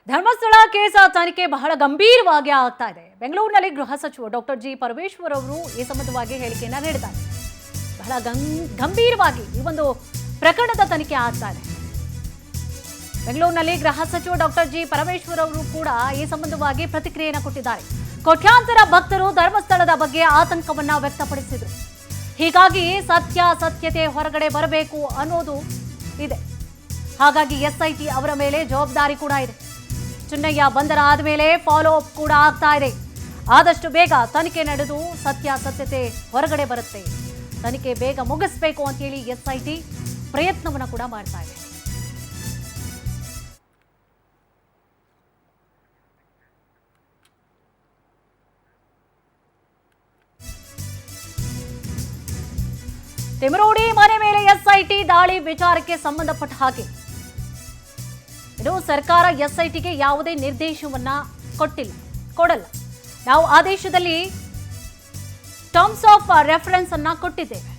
ಧರ್ಮಸ್ಥಳ ಕೇಸ ತನಿಖೆ ಬಹಳ ಗಂಭೀರವಾಗಿ ಆಗ್ತಾ ಇದೆ. ಬೆಂಗಳೂರಿನಲ್ಲಿ ಗೃಹ ಸಚಿವ ಡಾಕ್ಟರ್ ಜಿ ಪರಮೇಶ್ವರ್ ಅವರು ಈ ಸಂಬಂಧವಾಗಿ ಹೇಳಿಕೆಯನ್ನ ನೀಡಿದ್ದಾರೆ. ಬಹಳ ಗಂಭೀರವಾಗಿ ಈ ಒಂದು ಪ್ರಕರಣದ ತನಿಖೆ ಆಗ್ತಾ ಇದೆ. ಬೆಂಗಳೂರಿನಲ್ಲಿ ಗೃಹ ಸಚಿವ ಡಾಕ್ಟರ್ ಜಿ ಪರಮೇಶ್ವರ್ ಅವರು ಕೂಡ ಈ ಸಂಬಂಧವಾಗಿ ಪ್ರತಿಕ್ರಿಯೆಯನ್ನು ಕೊಟ್ಟಿದ್ದಾರೆ. ಕೋಟ್ಯಾಂತರ ಭಕ್ತರು ಧರ್ಮಸ್ಥಳದ ಬಗ್ಗೆ ಆತಂಕವನ್ನ ವ್ಯಕ್ತಪಡಿಸಿದರು. ಹೀಗಾಗಿ ಸತ್ಯತೆ ಹೊರಗಡೆ ಬರಬೇಕು ಅನ್ನೋದು ಇದೆ. ಹಾಗಾಗಿ ಎಸ್ಐಟಿ ಅವರ ಮೇಲೆ ಜವಾಬ್ದಾರಿ ಕೂಡ ಇದೆ. ಚಿನ್ನಯ್ಯ ಬಂಧನ ಆದಮೇಲೆ ಫಾಲೋ ಅಪ್ ಕೂಡ ಆಗ್ತಾ ಇದೆ. ಆದಷ್ಟು ಬೇಗ ತನಿಖೆ ನಡೆದು ಸತ್ಯತೆ ಹೊರಗಡೆ ಬರುತ್ತೆ. ತನಿಖೆ ಬೇಗ ಮುಗಿಸಬೇಕು ಅಂತೇಳಿ ಎಸ್ಐಟಿ ಪ್ರಯತ್ನವನ್ನು ಕೂಡ ಮಾಡ್ತಾ ಇದೆ. ತಿಮರೋಡಿ ಮನೆ ಮೇಲೆ ಎಸ್ಐಟಿ ದಾಳಿ ವಿಚಾರಕ್ಕೆ ಸಂಬಂಧಪಟ್ಟ ಹಾಗೆ ಇದು ಸರ್ಕಾರ ಎಸ್ಐಟಿಗೆ ಯಾವುದೇ ನಿರ್ದೇಶನವನ್ನ ಕೊಡಲ್ಲ. ನಾವು ಆದೇಶದಲ್ಲಿ ಟರ್ಮ್ಸ್ ಆಫ್ ರೆಫರೆನ್ಸ್ ಅನ್ನ ಕೊಟ್ಟಿದ್ದೇವೆ.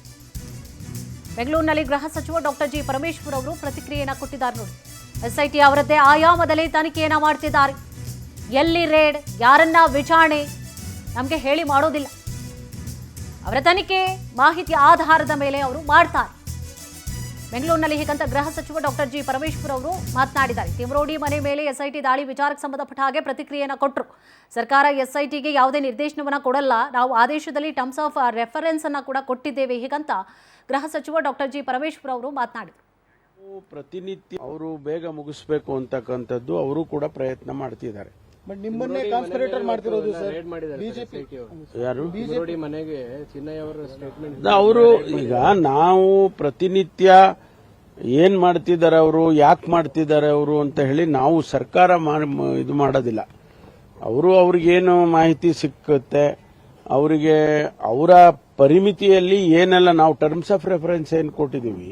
ಬೆಂಗಳೂರಿನಲ್ಲಿ ಗೃಹ ಸಚಿವ ಡಾಕ್ಟರ್ ಜಿ ಪರಮೇಶ್ವರ್ ಅವರು ಪ್ರತಿಕ್ರಿಯೆಯನ್ನ ಕೊಟ್ಟಿದ್ದಾರೆ. ನೋಡಿ, ಎಸ್ಐಟಿ ಅವರದ್ದೇ ಆಯಾಮದಲ್ಲಿ ತನಿಖೆಯನ್ನ ಮಾಡ್ತಿದ್ದಾರೆ. ಎಲ್ಲಿ ರೇಡ್, ಯಾರನ್ನ ವಿಚಾರಣೆ ನಮಗೆ ಹೇಳಿ ಮಾಡೋದಿಲ್ಲ. ಅವರ ತನಿಖೆ ಮಾಹಿತಿ ಆಧಾರದ ಮೇಲೆ ಅವರು ಮಾಡ್ತಾರೆ. ಬೆಂಗಳೂರಿನಲ್ಲಿ ಹೀಗಂತ ಗೃಹ ಸಚಿವ ಡಾಕ್ಟರ್ ಜಿ ಪರಮೇಶ್ವರ್ ಅವರು ಮಾತನಾಡಿದ್ದಾರೆ. ತಿಮರೋಡಿ ಮನೆ ಮೇಲೆ ಎಸ್ಐಟಿ ದಾಳಿ ವಿಚಾರಕ್ಕೆ ಸಂಬಂಧಪಟ್ಟ ಹಾಗೆ ಪ್ರತಿಕ್ರಿಯೆಯನ್ನು ಕೊಟ್ಟರು. ಸರ್ಕಾರ ಎಸ್ಐಟಿಗೆ ಯಾವುದೇ ನಿರ್ದೇಶನವನ್ನ ಕೊಡಲ್ಲ. ನಾವು ಆದೇಶದಲ್ಲಿ ಟರ್ಮ್ಸ್ ಆಫ್ ರೆಫರೆನ್ಸ್ ಅನ್ನ ಕೂಡ ಕೊಟ್ಟಿದ್ದೇವೆ. ಹೀಗಂತ ಗೃಹ ಸಚಿವ ಡಾಕ್ಟರ್ ಜಿ ಪರಮೇಶ್ವರ್ ಅವರು ಮಾತನಾಡಿದರು. ಪ್ರತಿನಿತ್ಯ ಅವರು ಬೇಗ ಮುಗಿಸಬೇಕು ಅಂತಕ್ಕಂಥದ್ದು ಅವರು ಕೂಡ ಪ್ರಯತ್ನ ಮಾಡ್ತಿದ್ದಾರೆ. ಬಟ್ ನಿಮ್ಮನ್ನೇ ಕಾನ್ಸ್ಪಿರೇಟರ್ ಮಾಡ್ತಿರೋದು ಸರ್ ಬಿಜೆಪಿ ಯಾರು ಮನೆಗೆ ಚಿನ್ನಯ್ಯ ಅವರ ಸ್ಟೇಟ್ಮೆಂಟ್ ಅವರು ಈಗ ನಾವು ಪ್ರತಿನಿತ್ಯ ಏನ್ ಮಾಡ್ತಿದ್ದಾರೆ ಅವರು, ಯಾಕೆ ಮಾಡ್ತಿದ್ದಾರೆ ಅವರು ಅಂತ ಹೇಳಿ ನಾವು ಸರ್ಕಾರ ಇದು ಮಾಡೋದಿಲ್ಲ. ಅವ್ರಿಗೇನು ಮಾಹಿತಿ ಸಿಕ್ಕುತ್ತೆ, ಅವರಿಗೆ ಅವರ ಪರಿಮಿತಿಯಲ್ಲಿ ಏನೆಲ್ಲ ನಾವು ಟರ್ಮ್ಸ್ ಆಫ್ ರೆಫರೆನ್ಸ್ ಏನ್ ಕೊಟ್ಟಿದೀವಿ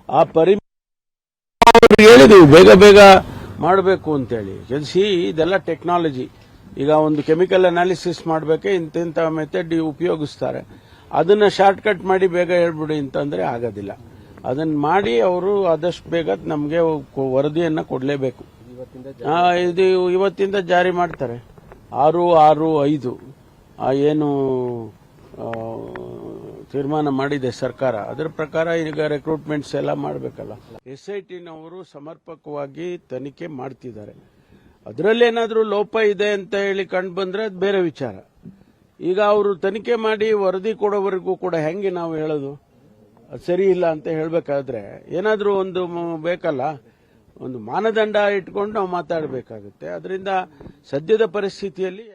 ಆ ಪರಿಮಿತಿ ಹೇಳಿದೀವಿ ಬೇಗ ಮಾಡಬೇಕು ಅಂತೇಳಿ. ಇದೆಲ್ಲ ಟೆಕ್ನಾಲಜಿ. ಈಗ ಒಂದು ಕೆಮಿಕಲ್ ಅನಾಲಿಸಿಸ್ ಮಾಡಬೇಕೆ ಇಂಥ ಮೆಥಡ್ ಉಪಯೋಗಿಸ್ತಾರೆ. ಅದನ್ನ ಶಾರ್ಟ್ ಕಟ್ ಮಾಡಿ ಬೇಗ ಹೇಳ್ಬಿಡಿ ಅಂತಂದ್ರೆ ಆಗೋದಿಲ್ಲ. ಅದನ್ನ ಮಾಡಿ ಅವರು ಆದಷ್ಟು ಬೇಗ ನಮಗೆ ವರದಿಯನ್ನ ಕೊಡಲೇಬೇಕು. ಇದು ಇವತ್ತಿಂದ ಜಾರಿ ಮಾಡ್ತಾರೆ. 6/6/5 ಏನು ತೀರ್ಮಾನ ಮಾಡಿದೆ ಸರ್ಕಾರ, ಅದರ ಪ್ರಕಾರ ಈಗ ರಿಕ್ರೂಟ್ಮೆಂಟ್ಸ್ ಎಲ್ಲ ಮಾಡಬೇಕಲ್ಲ. ಎಸ್ಐಟಿನವರು ಸಮರ್ಪಕವಾಗಿ ತನಿಖೆ ಮಾಡ್ತಿದ್ದಾರೆ. ಅದರಲ್ಲೇನಾದ್ರೂ ಲೋಪ ಇದೆ ಅಂತ ಹೇಳಿ ಕಂಡು ಬಂದ್ರೆ ಅದು ಬೇರೆ ವಿಚಾರ. ಈಗ ಅವರು ತನಿಖೆ ಮಾಡಿ ವರದಿ ಕೊಡೋವರೆಗೂ ಕೂಡ ಹೆಂಗೆ ನಾವು ಹೇಳೋದು? ಅದು ಸರಿ ಇಲ್ಲ ಅಂತ ಹೇಳಬೇಕಾದ್ರೆ ಏನಾದ್ರೂ ಒಂದು ಬೇಕಲ್ಲ, ಒಂದು ಮಾನದಂಡ ಇಟ್ಕೊಂಡು ನಾವು ಮಾತಾಡಬೇಕಾಗುತ್ತೆ. ಅದರಿಂದ ಸದ್ಯದ ಪರಿಸ್ಥಿತಿಯಲ್ಲಿ